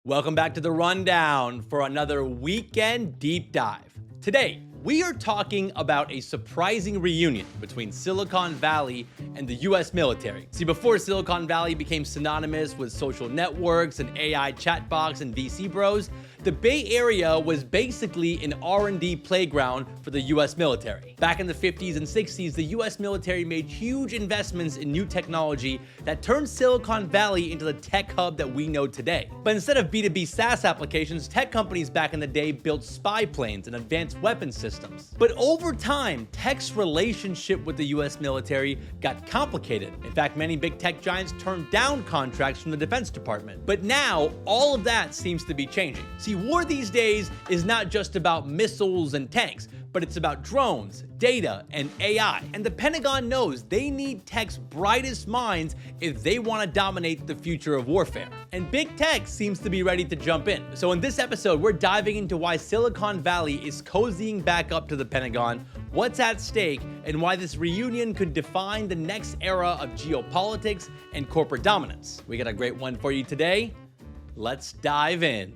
Welcome back to the Rundown for another weekend deep dive. Today, we are talking about a surprising reunion between Silicon Valley and the US military. See, before Silicon Valley became synonymous with social networks and AI chatbots and VC bros, the Bay Area was basically an R&D playground for the US military. Back in the 50s and 60s, the US military made huge investments in new technology that turned Silicon Valley into the tech hub that we know today. But instead of B2B SaaS applications, tech companies back in the day built spy planes and advanced weapons systems. But over time, tech's relationship with the US military got complicated. In fact, many big tech giants turned down contracts from the Defense Department. But now, all of that seems to be changing. See, war these days is not just about missiles and tanks, but it's about drones, data, and AI. And the Pentagon knows they need tech's brightest minds if they want to dominate the future of warfare. And big tech seems to be ready to jump in. So in this episode, we're diving into why Silicon Valley is cozying back up to the Pentagon, what's at stake, and why this reunion could define the next era of geopolitics and corporate dominance. We got a great one for you today. Let's dive in.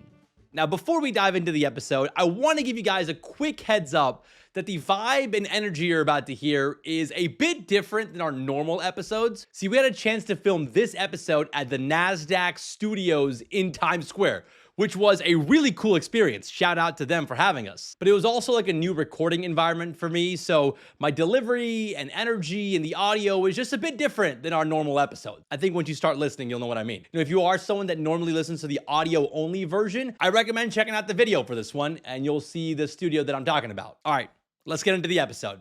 Now, before we dive into the episode, I want to give you guys a quick heads up that the vibe and energy you're about to hear is a bit different than our normal episodes. See, we had a chance to film this episode at the NASDAQ studios in Times Square, which was a really cool experience. Shout out to them for having us. But it was also like a new recording environment for me, so my delivery and energy and the audio was just a bit different than our normal episode. I think once you start listening, you'll know what I mean. If you are someone that normally listens to the audio-only version, I recommend checking out the video for this one, and you'll see the studio that I'm talking about. All right, let's get into the episode.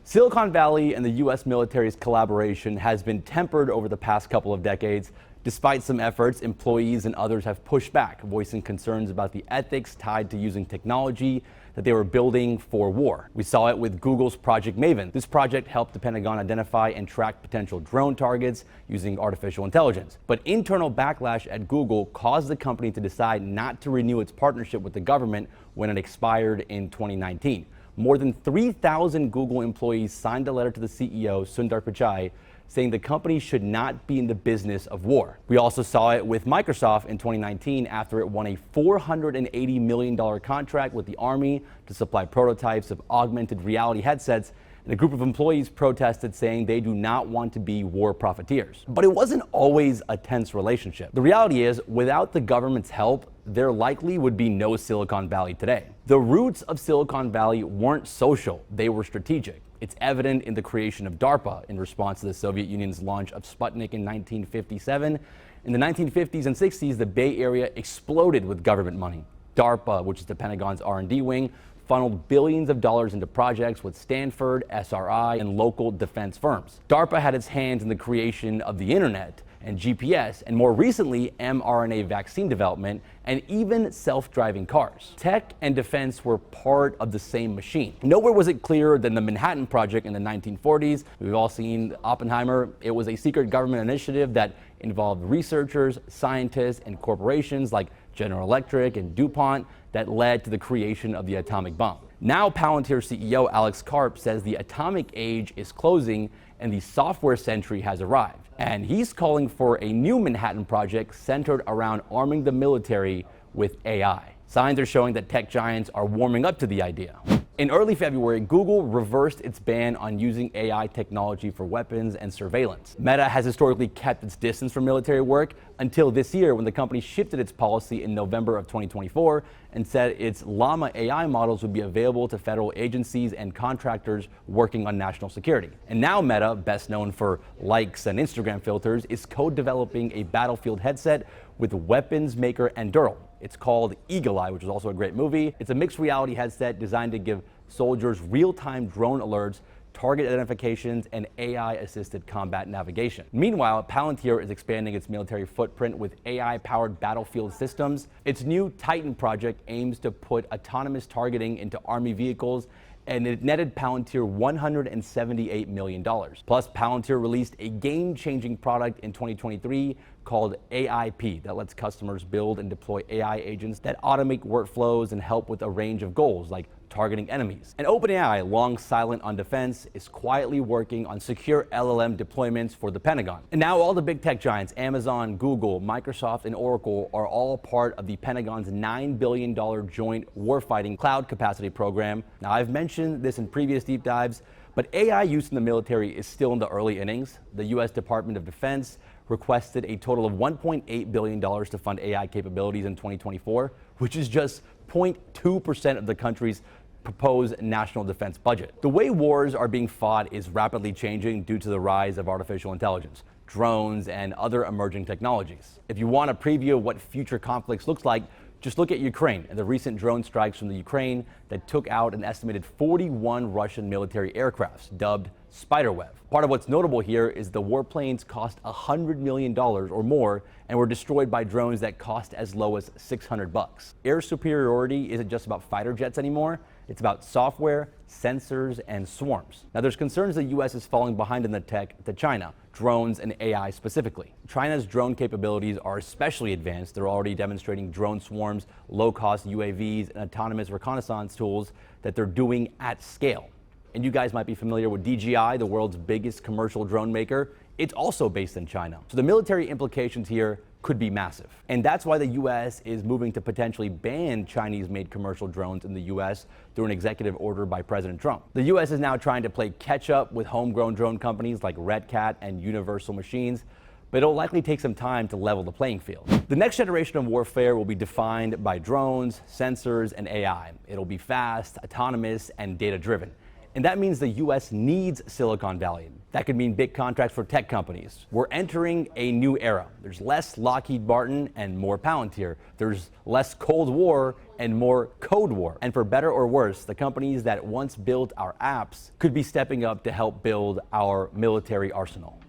Silicon Valley and the US military's collaboration has been tempered over the past couple of decades. Despite some efforts, employees and others have pushed back, voicing concerns about the ethics tied to using technology that they were building for war. We saw it with Google's Project Maven. This project helped the Pentagon identify and track potential drone targets using artificial intelligence. But internal backlash at Google caused the company to decide not to renew its partnership with the government when it expired in 2019. More than 3,000 Google employees signed a letter to the CEO, Sundar Pichai, saying the company should not be in the business of war. We also saw it with Microsoft in 2019 after it won a $480 million contract with the Army to supply prototypes of augmented reality headsets, and a group of employees protested saying they do not want to be war profiteers. But it wasn't always a tense relationship. The reality is, without the government's help, there likely would be no Silicon Valley today. The roots of Silicon Valley weren't social, they were strategic. It's evident in the creation of DARPA in response to the Soviet Union's launch of Sputnik in 1957. In the 1950s and 60s, the Bay Area exploded with government money. DARPA, which is the Pentagon's R&D wing, funneled billions of dollars into projects with Stanford, SRI, and local defense firms. DARPA had its hands in the creation of the internet and GPS, and more recently, mRNA vaccine development, and even self-driving cars. Tech and defense were part of the same machine. Nowhere was it clearer than the Manhattan Project in the 1940s. We've all seen Oppenheimer. It was a secret government initiative that involved researchers, scientists, and corporations like General Electric and DuPont that led to the creation of the atomic bomb. Now, Palantir CEO Alex Karp says the atomic age is closing and the software century has arrived. And he's calling for a new Manhattan Project centered around arming the military with AI. Signs are showing that tech giants are warming up to the idea. In early February, Google reversed its ban on using AI technology for weapons and surveillance. Meta has historically kept its distance from military work until this year when the company shifted its policy in November of 2024 and said its Llama AI models would be available to federal agencies and contractors working on national security. And now Meta, best known for likes and Instagram filters, is co-developing a battlefield headset with weapons maker Anduril. It's called Eagle Eye, which is also a great movie. It's a mixed reality headset designed to give soldiers real-time drone alerts, target identifications, and AI-assisted combat navigation. Meanwhile, Palantir is expanding its military footprint with AI-powered battlefield systems. Its new Titan project aims to put autonomous targeting into Army vehicles, and it netted Palantir $178 million. Plus, Palantir released a game-changing product in 2023 called AIP that lets customers build and deploy AI agents that automate workflows and help with a range of goals like targeting enemies. And OpenAI, long silent on defense, is quietly working on secure LLM deployments for the Pentagon. And now all the big tech giants, Amazon, Google, Microsoft, and Oracle, are all part of the Pentagon's $9 billion joint warfighting cloud capacity program. Now, I've mentioned this in previous deep dives, but AI use in the military is still in the early innings. The U.S. Department of Defense requested a total of $1.8 billion to fund AI capabilities in 2024, which is just 0.2% of the country's proposed national defense budget. The way wars are being fought is rapidly changing due to the rise of artificial intelligence, drones, and other emerging technologies. If you want a preview of what future conflicts looks like, just look at Ukraine and the recent drone strikes from the Ukraine that took out an estimated 41 Russian military aircrafts, dubbed Spiderweb. Part of what's notable here is the warplanes cost $100 million or more and were destroyed by drones that cost as low as $600. Air superiority isn't just about fighter jets anymore. It's about software, sensors, and swarms. Now, there's concerns the U.S. is falling behind in the tech to China, drones and AI specifically. China's drone capabilities are especially advanced. They're already demonstrating drone swarms, low-cost UAVs, and autonomous reconnaissance tools that they're doing at scale. And you guys might be familiar with DJI, the world's biggest commercial drone maker. It's also based in China. So the military implications here could be massive. And that's why the U.S. is moving to potentially ban Chinese-made commercial drones in the U.S. through an executive order by President Trump. The U.S. is now trying to play catch-up with homegrown drone companies like Red Cat and Universal Machines, but it'll likely take some time to level the playing field. The next generation of warfare will be defined by drones, sensors, and AI. It'll be fast, autonomous, and data-driven. And that means the U.S. needs Silicon Valley. That could mean big contracts for tech companies. We're entering a new era. There's less Lockheed Martin and more Palantir. There's less Cold War and more Code War. And for better or worse, the companies that once built our apps could be stepping up to help build our military arsenal.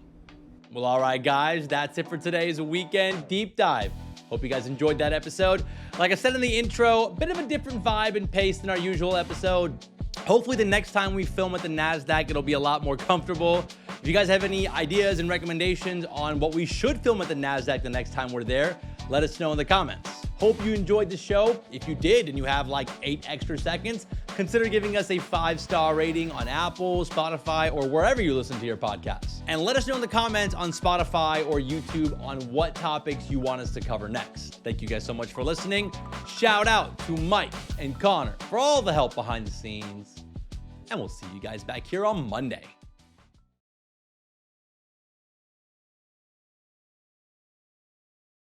Well, all right, guys, that's it for today's weekend deep dive. Hope you guys enjoyed that episode. Like I said in the intro, a bit of a different vibe and pace than our usual episode. Hopefully the next time we film at the NASDAQ, it'll be a lot more comfortable. If you guys have any ideas and recommendations on what we should film at the NASDAQ the next time we're there, let us know in the comments. Hope you enjoyed the show. If you did and you have like 8 extra seconds, consider giving us a 5-star rating on Apple, Spotify, or wherever you listen to your podcasts. And let us know in the comments on Spotify or YouTube on what topics you want us to cover next. Thank you guys so much for listening. Shout out to Mike and Connor for all the help behind the scenes. And we'll see you guys back here on Monday.